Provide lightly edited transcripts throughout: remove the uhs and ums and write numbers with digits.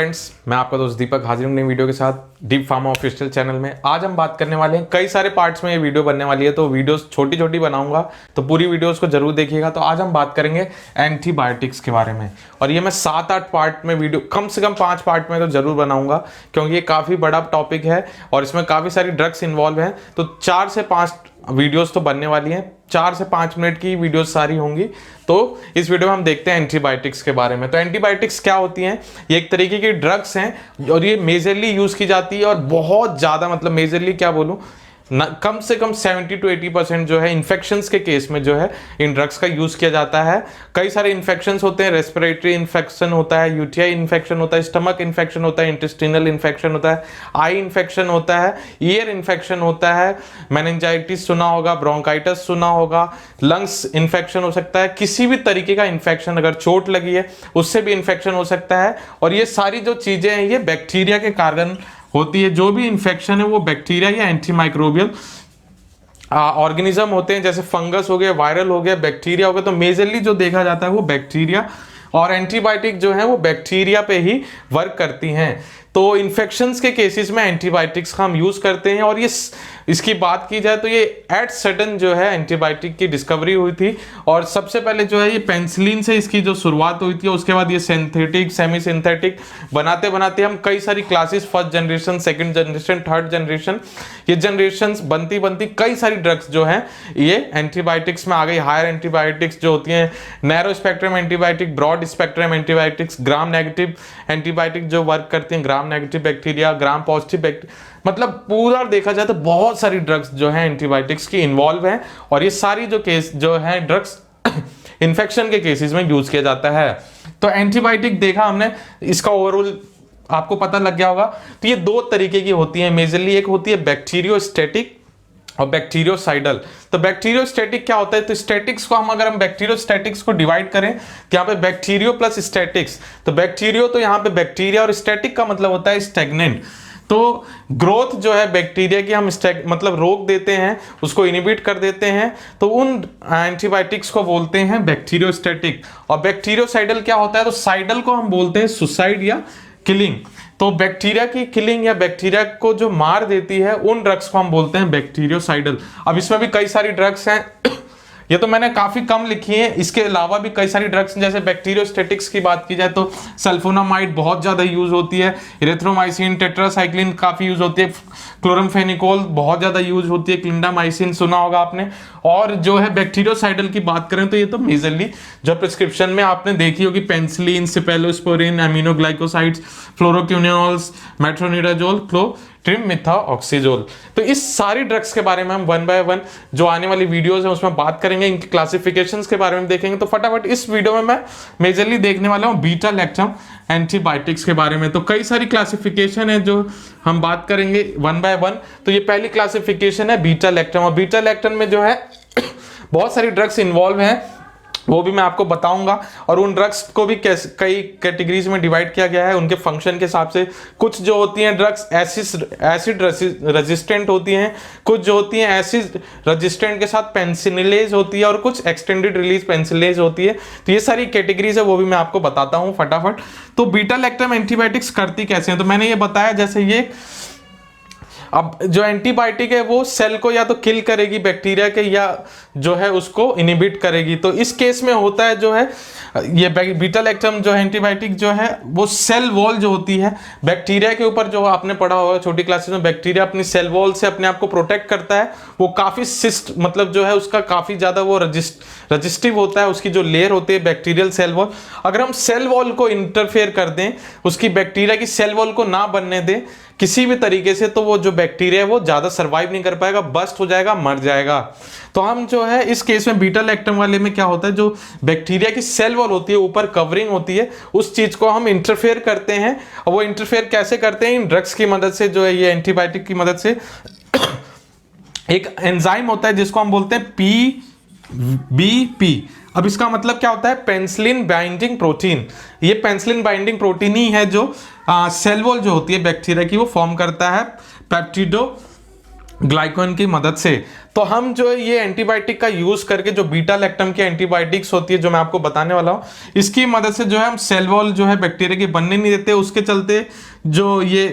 Friends, मैं आपका दोस्त दीपक हाजिर हूं नई वीडियो के साथ डीप फार्मा ऑफिशियल चैनल में। आज हम बात करने वाले हैं, कई सारे पार्ट्स में ये वीडियो बनने वाली है, तो वीडियोस छोटी छोटी बनाऊंगा, तो पूरी वीडियोस को जरूर देखिएगा। तो आज हम बात करेंगे एंटीबायोटिक्स के बारे में, और ये मैं 7-8 पार्ट में वीडियो, कम से कम 5 पार्ट में तो जरूर बनाऊंगा, क्योंकि ये काफ़ी बड़ा टॉपिक है और इसमें काफ़ी सारी ड्रग्स इन्वॉल्व हैं। तो 4 से 5 वीडियोस तो बनने वाली हैं, 4 से 5 मिनट की वीडियोस सारी होंगी। तो इस वीडियो में हम देखते हैं एंटीबायोटिक्स के बारे में। तो एंटीबायोटिक्स क्या होती हैं? ये एक तरीके की ड्रग्स हैं और ये मेजरली यूज की जाती है, और बहुत ज़्यादा, मतलब मेजरली क्या बोलूँ, कम से कम 70 to 80% जो है इन्फेक्शंस के केस में जो है इन ड्रग्स का यूज किया जाता है। कई सारे इन्फेक्शंस होते हैं, रेस्पिरेटरी इन्फेक्शन होता है, यूटीआई इन्फेक्शन होता है, स्टमक इन्फेक्शन होता है, इंटेस्टिनल इन्फेक्शन होता है, आई इन्फेक्शन होता है, ईयर इन्फेक्शन होता है, मेनिंजाइटिस सुना होगा, ब्रोंकाइटिस सुना होगा, लंग्स इन्फेक्शन हो सकता है, किसी भी तरीके का इन्फेक्शन, अगर चोट लगी है उससे भी इन्फेक्शन हो सकता है। और ये सारी जो चीजें हैं ये बैक्टीरिया के कारण होती है। जो भी इन्फेक्शन है वो बैक्टीरिया या एंटीमाइक्रोबियल ऑर्गेनिज्म होते हैं, जैसे फंगस हो गया, वायरल हो गया, बैक्टीरिया हो गया। तो मेजरली जो देखा जाता है वो बैक्टीरिया, और एंटीबायोटिक जो है वो बैक्टीरिया पे ही वर्क करती हैं। तो इन्फेक्शंस के केसेस में एंटीबायोटिक्स का हम यूज करते हैं। और ये इसकी बात की जाए तो ये एट सडन जो है एंटीबायोटिक की डिस्कवरी हुई थी, और सबसे पहले जो है ये पेनिसिलिन से इसकी जो शुरुआत हुई थी। उसके बाद ये सिंथेटिक, सेमी सिंथेटिक बनाते बनाते हम कई सारी classes, first generation, second generation, third generation, ये जनरेशन बनती बनती कई सारी ड्रग्स जो हैं ये एंटीबायोटिक्स में आ गई। हायर एंटीबायोटिक्स जो होती हैं, narrow spectrum antibiotic, broad spectrum antibiotics, gram negative antibiotic जो वर्क करती हैं, gram negative bacteria, gram positive bacteria, मतलब पूरा देखा जाए तो बहुत सारी ड्रग्स जो है एंटीबायोटिक्स की इन्वॉल्व हैं। और ये सारी जो केस जो है ड्रग्स इन्फेक्शन के केसेस में यूज किया जाता है। तो एंटीबायोटिक देखा हमने, इसका ओवरऑल आपको पता लग गया होगा। तो ये 2 तरीके की होती है मेजरली, एक होती है बैक्टीरियोस्टैटिक और बैक्टीरियोसाइडल। तो बैक्टीरियोस्टैटिक क्या होता है? तो स्टैटिक्स को हम, अगर हम बैक्टीरियोस्टैटिक्स को डिवाइड करें तो यहाँ पे बैक्टीरियो प्लस स्टैटिक्स। तो बैक्टीरियो तो यहाँ पे बैक्टीरिया, और स्टैटिक का मतलब होता है स्टैग्नेंट। तो ग्रोथ जो है बैक्टीरिया की हम मतलब रोक देते हैं, उसको इनिबिट कर देते हैं, तो उन एंटीबायोटिक्स को बोलते हैं बैक्टीरियोस्टैटिक। और बैक्टीरियोसाइडल क्या होता है? तो साइडल को हम बोलते हैं सुसाइड या किलिंग। तो बैक्टीरिया की किलिंग या बैक्टीरिया को जो मार देती है उन ड्रग्स को हम बोलते हैं बैक्टीरियोसाइडल। अब इसमें भी कई सारी ड्रग्स हैं, ये तो मैंने काफी कम लिखी है, इसके अलावा भी कई सारी ड्रग्स, जैसे बैक्टीरियोस्टैटिक्स की बात की जाए तो सल्फोनामाइड बहुत ज्यादा यूज होती है, इरेथ्रोमाइसिन, टेट्रासाइक्लिन काफी यूज होती है, क्लोरमफेनिकोल बहुत ज्यादा यूज होती है, क्लिंडामाइसिन सुना होगा आपने। और जो है बैक्टीरियोसाइडल की बात करें तो ये तो मेजरली जो प्रिस्क्रिप्शन में आपने देखी होगी, पेनिसिलिन, सिपेलोस्पोरिन, एमिनोग्लाइकोसाइड्स, फ्लोरोक्विनोल्स, मेट्रोनिडाजोल, ट्रिमेथाऑक्सीजोल। तो इस सारी ड्रग्स के बारे में हम 1 by 1 जो आने वाली वीडियोस है उसमें बात करेंगे, इनकी क्लासिफिकेशंस के बारे में देखेंगे। तो फटाफट इस वीडियो में मैं मेजरली देखने वाला हूं बीटा लैक्टम एंटीबायोटिक्स के बारे में। तो कई सारी क्लासिफिकेशन है जो हम बात करेंगे 1 by 1। तो ये पहली क्लासिफिकेशन है बीटा लैक्टम, और बीटा लैक्टम में जो है बहुत सारी ड्रग्स इन्वॉल्व हैं, वो भी मैं आपको बताऊंगा। और उन ड्रग्स को भी कई कैटेगरीज में डिवाइड किया गया है उनके फंक्शन के हिसाब से। कुछ जो होती हैं ड्रग्स एसिड रेजिस्टेंट होती हैं, कुछ जो होती हैं एसिड रेजिस्टेंट के साथ पेनिसिलिनेज होती है, और कुछ एक्सटेंडेड रिलीज पेनिसिलिनेज होती है। तो ये सारी कैटेगरीज है, वो भी मैं आपको बताता हूँ फटाफट। तो बीटा लैक्टम एंटीबायोटिक्स करती कैसे हैं? तो मैंने ये बताया, जैसे ये अब जो एंटीबायोटिक है वो सेल को या तो किल करेगी बैक्टीरिया के, या जो है उसको इनिबिट करेगी। तो इस केस में होता है जो है ये बीटा लैक्टम जो एंटीबायोटिक जो है वो सेल वॉल जो होती है बैक्टीरिया के ऊपर, जो आपने पढ़ा होगा छोटी क्लासेस में, बैक्टीरिया अपनी सेल वॉल से अपने आप को प्रोटेक्ट करता है। वो काफी सिस्ट, मतलब जो है उसका काफी ज्यादा वो रजिस्टिव होता है, उसकी जो लेयर होती है बैक्टीरियल सेल वॉल। अगर हम सेल वॉल को इंटरफेयर कर दें, उसकी बैक्टीरिया की सेल वॉल को ना बनने दें किसी भी तरीके से, तो वो जो बैक्टीरिया है वो ज्यादा सर्वाइव नहीं कर पाएगा, बस्ट हो जाएगा, मर जाएगा। तो हम जो है इस केस में बीटा लैक्टम वाले में क्या होता है, जो बैक्टीरिया की सेल वॉल होती है, ऊपर कवरिंग होती है, उस चीज को हम इंटरफेयर करते हैं। और वो इंटरफेयर कैसे करते हैं? इन ड्रग्स की मदद से, जो है ये एंटीबायोटिक की मदद से। एक एंजाइम होता है जिसको हम बोलते हैं PBP। अब इसका मतलब क्या होता है? Penicillin binding protein. ये पेनिसिलिन बाइंडिंग प्रोटीन ही है जो सेल वॉल जो होती है बैक्टीरिया की वो फॉर्म करता है। पेप्टिडो ग्लाइकोन की मदद से। तो हम जो है ये एंटीबायोटिक का यूज करके, जो बीटा लैक्टम की एंटीबायोटिक्स होती है जो मैं आपको बताने वाला हूँ, इसकी मदद से जो है हम सेल वॉल जो है बैक्टीरिया के बनने नहीं देते, उसके चलते जो ये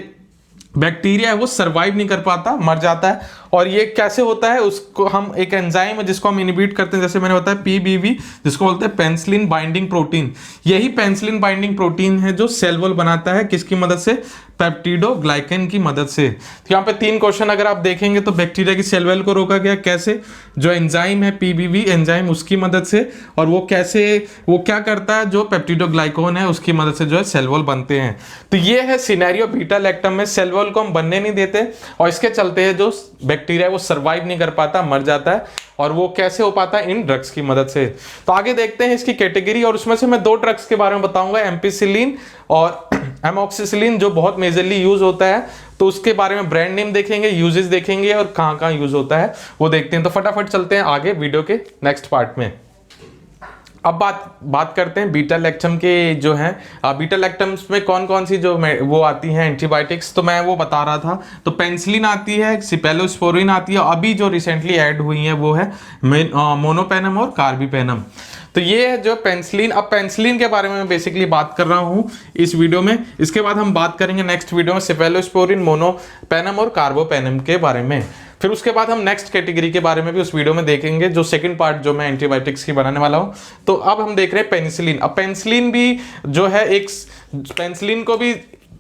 बैक्टीरिया है वो सरवाइव नहीं कर पाता, मर जाता है। और ये कैसे होता है, उसको हम एक एंजाइम है जिसको हम इनहिबिट करते हैं, जैसे मैंने बताया पीबीवी, जिसको बोलते हैं पेनिसिलिन बाइंडिंग प्रोटीन। यही पेनिसिलिन बाइंडिंग प्रोटीन है जो सेल वॉल बनाता है, किसकी मदद से, पेप्टिडोग्लाइकन की मदद से। तो यहाँ पे 3 क्वेश्चन अगर आप देखेंगे तो बैक्टीरिया की सेल वॉल को रोका गया कैसे, जो एंजाइम है पीबीवी एंजाइम उसकी मदद से, और वो कैसे, वो क्या करता है, जो पेप्टिडोग्लाइकन है उसकी मदद से जो है सेल वॉल बनते हैं। तो ये है सिनेरियो बीटा लैक्टम में, सेल वॉल को हम बनने नहीं देते और इसके चलते है जो बैक्टीरिया वो सरवाइव नहीं कर पाता, मर जाता है। और वो कैसे हो पाता है, इन ड्रग्स की मदद से। तो आगे देखते हैं इसकी कैटेगरी, और उसमें से मैं 2 ड्रग्स के बारे में बताऊंगा, एम्पिसिलिन और एमॉक्सिसिलिन, जो बहुत मेजरली यूज होता है। तो उसके बारे में ब्रांड नेम देखेंगे, यूजेस देखेंगे और कहां कहां यूज होता है वो देखते हैं। तो फटाफट चलते हैं आगे वीडियो के नेक्स्ट पार्ट में। अब बात करते हैं बीटा लैक्टम के जो हैं। बीटा लैक्टम्स में कौन कौन सी जो वो आती हैं एंटीबायोटिक्स, तो मैं वो बता रहा था। तो पेनिसिलिन आती है, सिपेलोस्पोरिन आती है, अभी जो रिसेंटली ऐड हुई है वो है मोनोपेनम और कार्बीपेनम। तो ये है जो पेनिसिलिन। अब पेनिसिलिन के बारे में मैं बेसिकली बात कर रहा हूँ इस वीडियो में। इसके बाद हम बात करेंगे नेक्स्ट वीडियो में सिपेलोस्पोरिन, मोनोपेनम और कार्बोपेनम के बारे में। फिर उसके बाद हम नेक्स्ट कैटेगरी के बारे में भी उस वीडियो में देखेंगे, जो सेकंड पार्ट जो मैं एंटीबायोटिक्स की बनाने वाला हूं। तो अब हम देख रहे हैं पेनिसिलिन। अब पेनिसिलिन भी जो है एक, पेनिसिलिन को भी,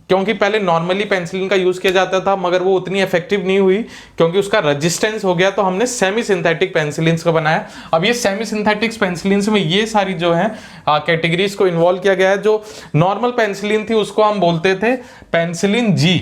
क्योंकि पहले नॉर्मली पेनिसिलिन का यूज किया जाता था मगर वो उतनी इफेक्टिव नहीं हुई क्योंकि उसका रेजिस्टेंस हो गया, तो हमने सेमी सिंथेटिक पेनिसिलिन को बनाया। अब ये सेमी सिंथेटिक पेनिसिलिन में ये सारी जो है कैटेगरीज को इन्वॉल्व किया गया है। जो नॉर्मल पेनिसिलिन थी उसको हम बोलते थे पेनिसिलिन जी।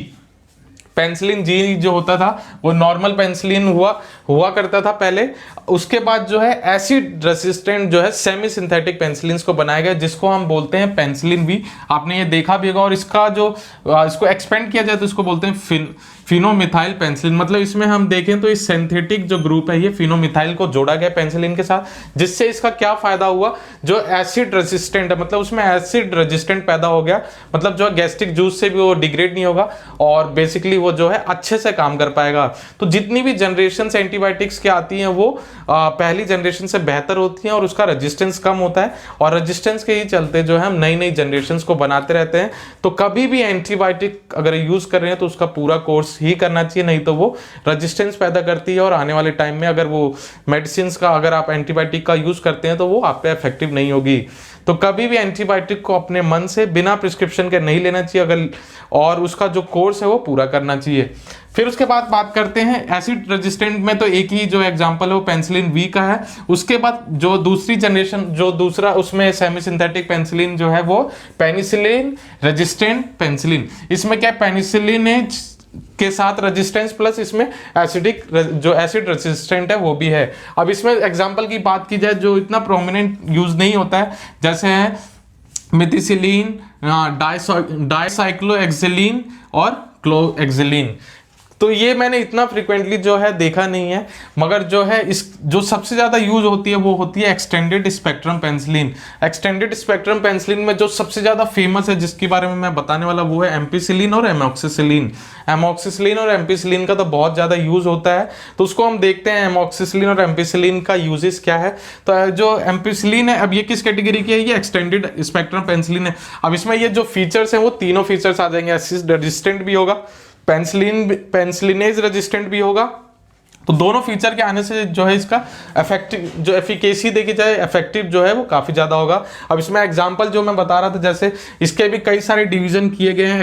पेनिसिलिन जी जो होता था वो नॉर्मल पेनिसिलिन हुआ करता था पहले। उसके बाद जो है एसिड रेसिस्टेंट जो है सेमी सिंथेटिक पेनिसिलिन को बनाया गया, जिसको हम बोलते हैं पेनिसिलिन वी। आपने ये देखा भी होगा। और इसका जो इसको एक्सपेंड किया जाए तो इसको बोलते हैं फिनोमिथाइल पेनिसिलिन। मतलब इसमें हम देखें तो इस सिंथेटिक जो ग्रुप है ये फिनोमिथाइल को जोड़ा गया पेनिसिलिन के साथ, जिससे इसका क्या फायदा हुआ, जो एसिड रेसिस्टेंट है, मतलब उसमें एसिड रेजिस्टेंट पैदा हो गया, मतलब जो गैस्ट्रिक जूस से भी वो डिग्रेड नहीं होगा और बेसिकली वो जो है अच्छे से काम कर पाएगा। तो जितनी भी जनरेशन एंटीबायोटिक्स की आती हैं वो पहली जनरेशन से बेहतर होती हैं और उसका रेजिस्टेंस कम होता है, और रेजिस्टेंस के ही चलते जो है हम नई नई जनरेशन को बनाते रहते हैं। तो कभी भी एंटीबायोटिक अगर यूज कर रहे हैं तो उसका पूरा कोर्स ही करना चाहिए, नहीं तो वो रेजिस्टेंस पैदा करती है और आने वाले टाइम में अगर वो मेडिसिन का, अगर आप एंटीबायोटिक का यूज करते हैं तो वो आप पे इफेक्टिव नहीं होगी। तो कभी भी एंटीबायोटिक को अपने मन से बिना प्रिस्क्रिप्शन के नहीं लेना चाहिए अगर, और उसका जो कोर्स है वो पूरा करना चाहिए। फिर उसके बाद बात करते हैं एसिड रेजिस्टेंट में, तो एक ही जो एग्जांपल है वो पेनिसिलिन वी का है। उसके बाद जो दूसरी जनरेशन, जो दूसरा उसमें सेमी सिंथेटिक पेनिसिलिन जो है वो पेनिसिलिन रेजिस्टेंट पेनिसिलिन। इसमें क्या, पेनिसिलिन के साथ रेजिस्टेंस प्लस इसमें एसिडिक जो एसिड रेजिस्टेंट है वो भी है। अब इसमें एग्जांपल की बात की जाए जो इतना प्रोमिनेंट यूज नहीं होता है, जैसे है मिथिसिलिन, डाइसाइक्लोएक्सिलिन और क्लोएक्सिलिन। तो ये मैंने इतना फ्रीक्वेंटली जो है देखा नहीं है, मगर जो है इस जो सबसे ज्यादा यूज होती है वो होती है extended spectrum penicillin. Extended spectrum penicillin में जो सबसे ज्यादा फेमस है जिसके बारे में मैं बताने वाला वो है एम्पिसिलिन और एमॉक्सिसिलिन। एमॉक्सिसिलिन और एम्पिसिलिन का तो बहुत ज्यादा यूज होता है, तो उसको हम देखते हैं एमॉक्सिसिलिन और एम्पिसिलिन का यूजेस क्या है। तो जो एम्पिसिलिन है, अब ये किस कैटेगरी की है, ये एक्सटेंडेड स्पेक्ट्रम पेनिसिलिन है। अब इसमें ये जो फीचर्स है वो तीनों फीचर्स आ जाएंगे, एसिड रेजिस्टेंट भी होगा, पेनिसिलिनेज रेजिस्टेंट भी होगा। तो दोनों फीचर के आने से जो है इसका इफेक्टिव, जो एफिकेसी देखी जाए, इफेक्टिव जो है वो काफी ज्यादा होगा। अब इसमें एग्जांपल जो मैं बता रहा था, जैसे इसके भी कई सारे डिवीजन किए गए हैं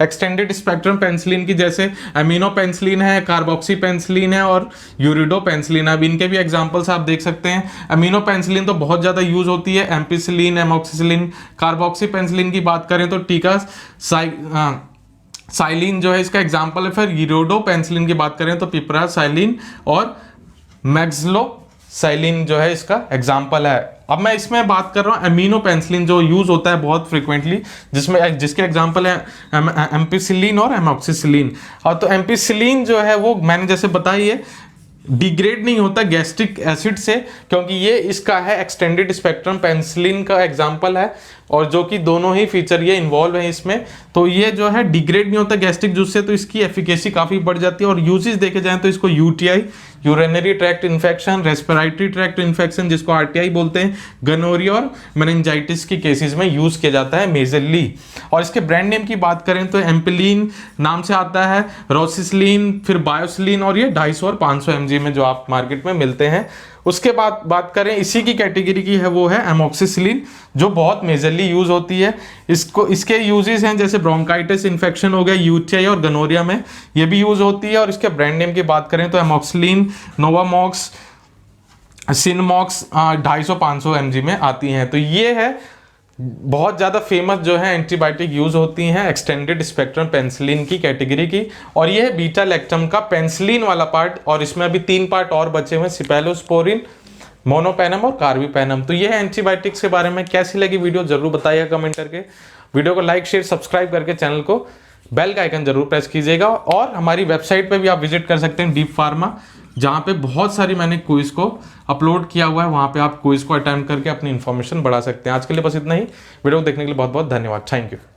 एक्सटेंडेड स्पेक्ट्रम पेनिसिलिन की, जैसे अमीनो पेनिसिलिन है, कार्बोक्सी पेनिसिलिन है और यूरिडो पेनिसिलिन है। अब इनके भी एग्जांपल्स आप देख सकते हैं। अमीनो पेनिसिलिन तो बहुत ज्यादा यूज होती है, एम्पिसिलिन, एमॉक्सिसिलिन। कार्बोक्सी पेनिसिलिन की बात करें तो टीका साइलिन जो है इसका एग्जाम्पल है। फिर यूरिडो पेनिसिलिन की बात करें तो पिपरासाइलिन और मैक्सिलोसाइलिन जो है इसका एग्जाम्पल है। अब मैं इसमें बात कर रहा हूँ अमीनो पेनिसिलिन जो यूज होता है बहुत फ्रिक्वेंटली, जिसके एग्जाम्पल है एम्पिसिलिन और एमॉक्सिसिलिन। और तो एम्पिसिलिन जो है वो मैंने जैसे बताई है डिग्रेड नहीं होता गैस्ट्रिक एसिड से, क्योंकि ये इसका है एक्सटेंडेड स्पेक्ट्रम पेनिसिलिन का एग्जांपल है, और जो कि दोनों ही फीचर ये इन्वॉल्व है इसमें। तो ये जो है डिग्रेड नहीं होता गैस्ट्रिक जूस से, तो इसकी एफिकेसी काफ़ी बढ़ जाती है। और यूजेस देखे जाएं तो इसको UTI, urinary tract infection, respiratory tract infection जिसको आरटीआई बोलते हैं, गनोरिया और मेनिंजाइटिस की केसेस में यूज किया जाता है मेजरली। और इसके ब्रांड नेम की बात करें तो एम्पिलीन नाम से आता है, रोसिसलिन, फिर बायोसिलिन, और ये 250 और 500 mg में जो आप मार्केट में मिलते हैं। उसके बाद बात करें इसी की कैटेगरी की है, वो है एमोक्सिसिलिन, जो बहुत मेजरली यूज होती है। इसके यूजेस हैं जैसे ब्रोंकाइटिस इन्फेक्शन हो गया, यूटीआई और गनोरिया में ये भी यूज होती है। और इसके ब्रांड नेम की बात करें तो एमोक्सिलिन, नोवामॉक्स, सिनमॉक्स 250-500 mg में आती हैं। तो ये है बहुत ज़्यादा फेमस जो है एंटीबायोटिक यूज होती हैं एक्सटेंडेड स्पेक्ट्रम पेनिसिलिन की कैटेगरी की। और ये है बीटा लैक्टम का पेनिसिलिन वाला पार्ट, और इसमें अभी 3 पार्ट और बचे हुए हैं, सिपेलोस्पोरिन, मोनोपेनम और कार्बिपेनम। तो ये है एंटीबायोटिक्स के बारे में। कैसी लगी वीडियो जरूर बताइएगा कमेंट करके। वीडियो को लाइक शेयर सब्सक्राइब करके चैनल को बेल का आइकन जरूर प्रेस कीजिएगा। और हमारी वेबसाइट पे भी आप विजिट कर सकते हैं डीप फार्मा, जहाँ पे बहुत सारी मैंने क्विज को अपलोड किया हुआ है, वहाँ पे आप क्विज को अटेम्प्ट करके अपनी इन्फॉर्मेशन बढ़ा सकते हैं। आज के लिए बस इतना ही। वीडियो को देखने के लिए बहुत बहुत धन्यवाद। Thank you.